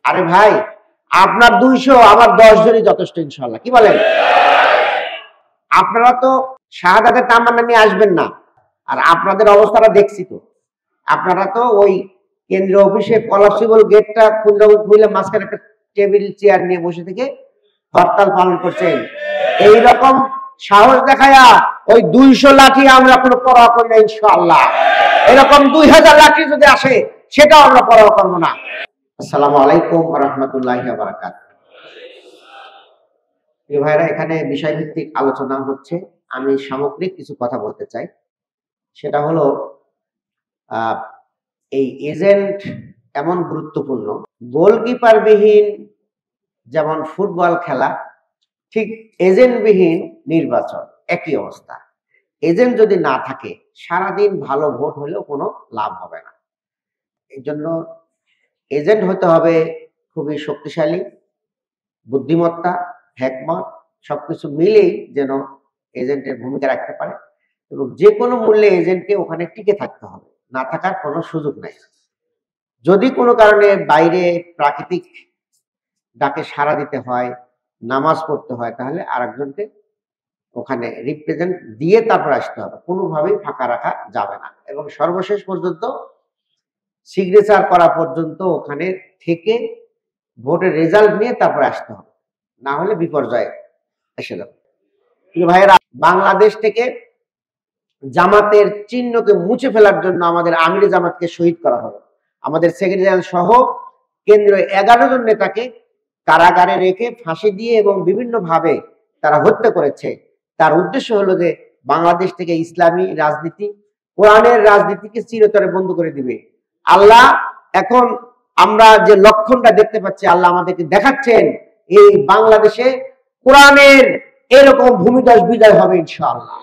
আরে ভাই, আপনার 200 আমার 10 জনই যথেষ্ট ইনশাআল্লাহ। কি বলেন? আপনারা তো শাহাদাতের তামান্না নিয়ে আসবেন না, আর আপনাদের অবস্থাটা দেখছি তো। আপনারা তো ওই কেন্দ্রীয় অফিসে কলাপসিবল গেটটা খুলে মাঝখানে একটা টেবিল চেয়ার নিয়ে বসে থেকে হরতাল পালন করছেন। এইরকম সাহস দেখায়া ওই 200 লাঠি আমরা কোনো পরোয়া করি না ইনশাআল্লাহ। এরকম 2000 লাঠি যদি আসে সেটাও আমরা পরোয়া করবো না। আসসালামু আলাইকুম ওয়া রাহমাতুল্লাহি ওয়া বারাকাতুহু। প্রিয় ভাইরা, এখানে বিষয়ভিত্তিক আলোচনা হচ্ছে। আমি সামগ্রিক কিছু কথা বলতে চাই। সেটা হলো এই এজেন্ট এমন গুরুত্বপূর্ণ। গোলকিপারবিহীন যেমন ফুটবল খেলা, ঠিক এজেন্টবিহীন নির্বাচন একই অবস্থা। এজেন্ট যদি না থাকে সারাদিন ভালো ভোট হলেও কোনো লাভ হবে না। এই জন্য এজেন্ট হতে হবে খুবই শক্তিশালী, বুদ্ধিমত্তা, হিকমত সবকিছু মিলেই যেন এজেন্টের ভূমিকা রাখতে পারে, এবং যে কোনো মূল্যে এজেন্টকে ওখানে টিকে থাকতে হবে, না থাকার কোনো সুযোগ নাই। যদি কোনো কারণে বাইরে প্রাকৃতিক ডাকে সাড়া দিতে হয়, নামাজ পড়তে হয়, তাহলে আরেকজনকে ওখানে রিপ্রেজেন্ট দিয়ে তারপর আসতে হবে। কোনোভাবেই ফাঁকা রাখা যাবে না, এবং সর্বশেষ পর্যন্ত সিগনেচার করা পর্যন্ত ওখানে থেকে ভোটের রেজাল্ট নিয়ে তারপর আসতে হবে, না হলে বিপর্যয় এসে যাবে। ভাইয়েরা, বাংলাদেশ থেকে জামাতের চিহ্নকে মুছে ফেলার জন্য আমাদের আমিরে জামাতকে শহীদ করা হলো। আমাদের সেক্রেটারি জেনারেল সহ কেন্দ্রীয় 11 জন নেতাকে কারাগারে রেখে ফাঁসি দিয়ে এবং বিভিন্ন ভাবে তারা হত্যা করেছে। তার উদ্দেশ্য হলো যে বাংলাদেশ থেকে ইসলামী রাজনীতি, কোরআনের রাজনীতিকে চিরতরে বন্ধ করে দিবে। আল্লাহ এখন আমরা যে লক্ষণটা দেখতে পাচ্ছি, আল্লাহ আমাদেরকে দেখাচ্ছেন এই বাংলাদেশে কোরআনের এরকম ভূমিধস বিজয় হবে ইনশাআল্লাহ।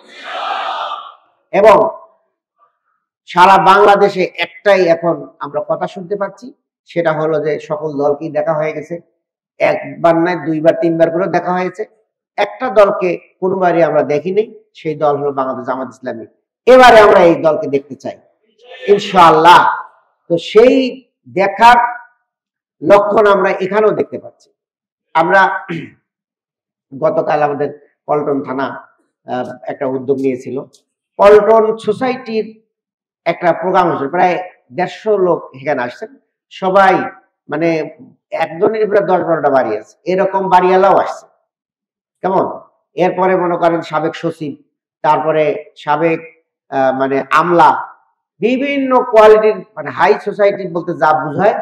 এবং সারা বাংলাদেশে একটাই এখন আমরা কথা শুনতে পাচ্ছি, সেটা হলো যে সকল দলকেই দেখা হয়ে গেছে। একবার নয়, 2 বার 3 বার করে দেখা হয়েছে। একটা দলকে কোনোবারই আমরা দেখিনি, সেই দল হলো বাংলাদেশ জামাত ইসলামী। এবারে আমরা এই দলকে দেখতে চাই ইনশাআল্লাহ। তো সেই দেখার লক্ষণ আমরা এখানেও দেখতে পাচ্ছি। আমরা গতকাল আমাদের পল্টন থানা একটা উদ্যোগ নিয়েছিল। পল্টন সোসাইটির একটা প্রোগ্রাম হয়েছিল, প্রায় 150 লোক এখানে আসছেন। সবাই মানে একজনের প্রায় 10-12টা বাড়ি আছে, এরকম বাড়িওয়ালাও আসছে। কেমন? এরপরে মনে করেন সাবেক সচিব, তারপরে সাবেক মানে আমলা, বিভিন্ন কোয়ালিটির মানে হাই সোসাইটি বলতে যা বুঝায়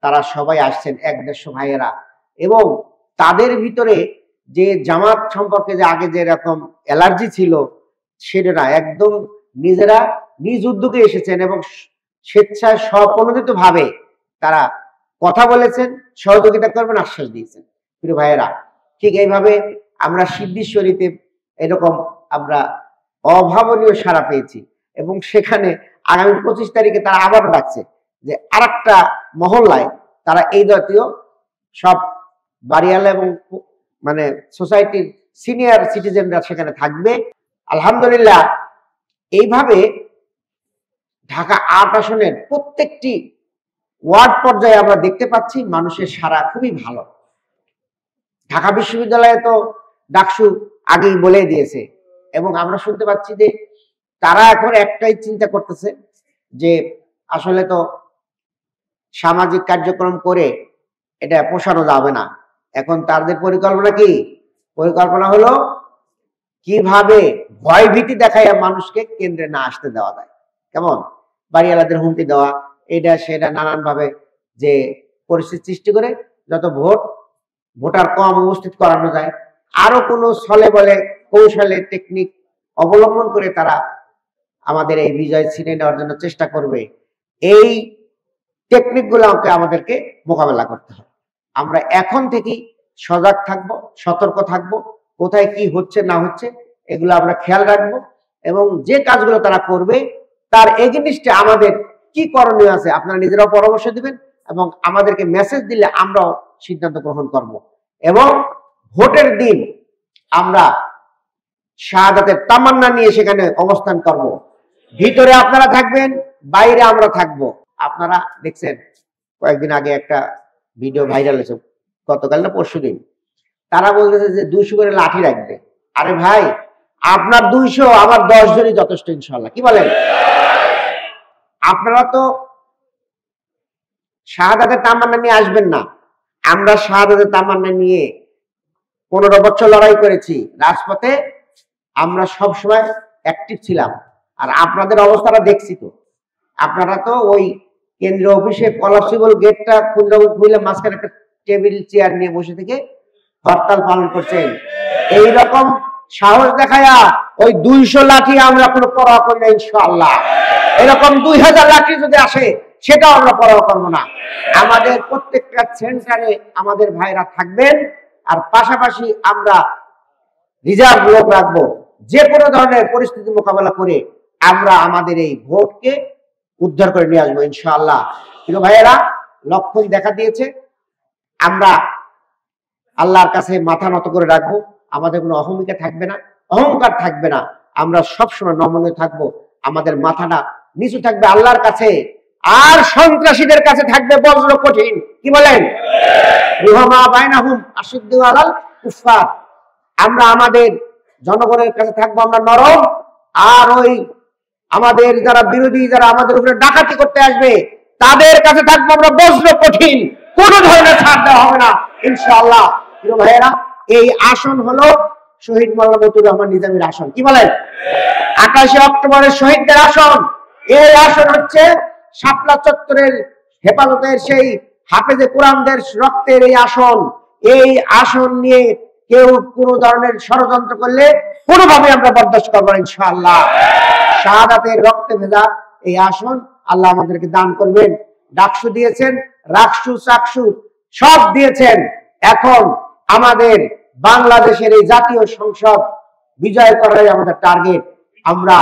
তারা সবাই আসছেন, 150 ভাইয়েরা। এবং তাদের ভিতরে যে জামাত সম্পর্কে যে আগে যে রকম অ্যালার্জি ছিল সেটা না, একদম নিজেরা নিজ উদ্যোগে এসেছেন এবং স্বেচ্ছায় স্বপ্রণোদিত ভাবে তারা কথা বলেছেন, সহযোগিতা করবেন, আশ্বাস দিয়েছেন। প্রিয় ভাইয়েরা, ঠিক এইভাবে আমরা সিদ্ধেশ্বরীতে এরকম আমরা অভাবনীয় সাড়া পেয়েছি, এবং সেখানে আগামী 25 তারিখে তারা আবারও ডাকছে যে আরেকটা মহল্লায় তারা এই জাতীয় সব বাড়িওয়ালা এবং মানে সোসাইটির সিনিয়র সিটিজেনরা সেখানে থাকবে। আলহামদুলিল্লাহ, এইভাবে ঢাকা 8 আসনের প্রত্যেকটি ওয়ার্ড পর্যায়ে আমরা দেখতে পাচ্ছি মানুষের সাড়া খুবই ভালো। ঢাকা বিশ্ববিদ্যালয়ে তো ডাকসু আগেই বলে দিয়েছে, এবং আমরা শুনতে পাচ্ছি যে তারা এখন একটাই চিন্তা করতেছে যে আসলে তো সামাজিক কার্যক্রম করে এটা পোষানো যাবে না। এখন তাদের পরিকল্পনা কি? পরিকল্পনা হলো কিভাবে ভয় ভীতি দেখায় মানুষকে কেন্দ্রে না আসতে দেওয়া যায়। কেমন? বাড়িওয়ালাদের হুমকি দেওয়া, এটা সেটা নানান ভাবে যে পরিস্থিতি সৃষ্টি করে যত ভোটার কম উপস্থিত করানো যায়, আরো কোনো ছলে বলে কৌশলে টেকনিক অবলম্বন করে তারা আমাদের এই বিজয় ছিনিয়ে নেওয়ার জন্য চেষ্টা করবে। এই টেকনিক গুলোকে আমাদেরকে মোকাবেলা করতে হবে। আমরা এখন থেকেই সজাগ থাকবো, সতর্ক থাকবো, কোথায় কি হচ্ছে না হচ্ছে এগুলো আমরা খেয়াল রাখবো, এবং যে কাজগুলো তারা করবে তার এগেইনস্টে আমাদের কি করণীয় আছে আপনারা নিজেরাও পরামর্শ দিবেন, এবং আমাদেরকে মেসেজ দিলে আমরাও সিদ্ধান্ত গ্রহণ করব। এবং ভোটের দিন আমরা শাহাদাতের তামান্না নিয়ে সেখানে অবস্থান করব। ভিতরে আপনারা থাকবেন, বাইরে আমরা থাকবো। আপনারা দেখছেন কয়েকদিন আগে একটা ভিডিও ভাইরাল হয়েছে গতকাল না পরশুদিন। তারা বলতেছে যে 200 করে লাঠি রাখবে। আরে ভাই, আপনার 200 আমার 10 জনই যথেষ্ট ইনশাআল্লাহ। কি বলেন? আপনারা তো শাহাদাতের তামান্না নিয়ে আসবেন না। আমরা শাহাদাতের তামান্না নিয়ে 15 বছর লড়াই করেছি রাজপথে, আমরা সব সময় অ্যাক্টিভ ছিলাম। আর আপনাদের অবস্থাটা দেখছি তো, আপনারা তো ওই কেন্দ্রীয় অফিসে কলাপসিবল গেটটা খুলে মাঝখানে একটা টেবিল চেয়ার নিয়ে বসে থেকে হরতাল পালন করছেন। এইরকম সাহস দেখায়া ওই 200 লাঠি আমরা কোনো পরোয়া করি না ইনশাআল্লাহ। এরকম 2000 লাঠি যদি আসে সেটাও আমরা পরোয়া করবো না। আমাদের প্রত্যেকটা সেন্টারে আমাদের ভাইরা থাকবেন, আর পাশাপাশি আমরা রিজার্ভ লোক রাখবো। যে কোনো ধরনের পরিস্থিতি মোকাবেলা করে আমরা আমাদের এই ভোটকে উদ্ধার করে নিয়ে আসবো ইনশাআল্লাহ। প্রিয় ভাইয়েরা, লক্ষণ দেখা দিয়েছে, আমরা আল্লাহর কাছে মাথা নত করে রাখবো। আমাদের কোনো অহমিকা থাকবে না, অহংকার থাকবে না। আমরা সবসময় নমনীয় থাকবো, আমাদের মাথাটা নিচু থাকবে আল্লাহর কাছে। আর সন্ত্রাসীদের কাছে থাকবে বজ্র কঠিন। কি বলেন? রুহামা বাইনাহুম আশিদ্দু আলাল কুফার। আমরা আমাদের জনগণের কাছে থাকবো আমরা নরম, আর ওই আমাদের যারা বিরোধী, যারা আমাদের উপরে ডাকাতি করতে আসবে, তাদের কাছে থাকবো আমরা বজ্র কঠিন। কোন ধরনের ছাড় দেওয়া হবে না ইনশাআল্লাহ। প্রিয় ভাইয়েরা, এই আসন হলো শহীদ মাওলানা মতিউর রহমান নিজামীর আসন। কি বলেন? 28 অক্টোবরের শহীদদের আসন। এই আসন হচ্ছে শাপলা চত্বরের হেফাজতের সেই হাফেজে কোরআনদের রক্তের এই আসন। এই আসন নিয়ে কেউ কোন ধরনের ষড়যন্ত্র করলে কোনোভাবে আমরা বরদাস্ত করবো না ইনশাআল্লাহ। শাহাদাতের রক্তে ভেজা এই আসন আল্লাহ আমাদেরকে দান করবেন। ডাকসু দিয়েছেন, রাকসু চাকসু সব দিয়েছেন। এখন আমাদের বাংলাদেশের এই জাতীয় সংসদ বিজয় করাই আমাদের টার্গেট। আমরা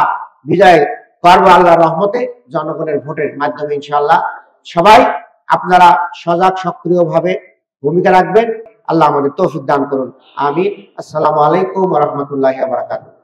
বিজয় করবো আল্লাহর রহমতে, জনগণের ভোটের মাধ্যমে ইনশাআল্লাহ। সবাই আপনারা সজাগ সক্রিয় ভাবে ভূমিকা রাখবেন। আল্লাহ আমাদের তৌফিক দান করুন। আমিন। আসসালামু আলাইকুম ওয়া রাহমাতুল্লাহি ওয়া বারাকাতুহু।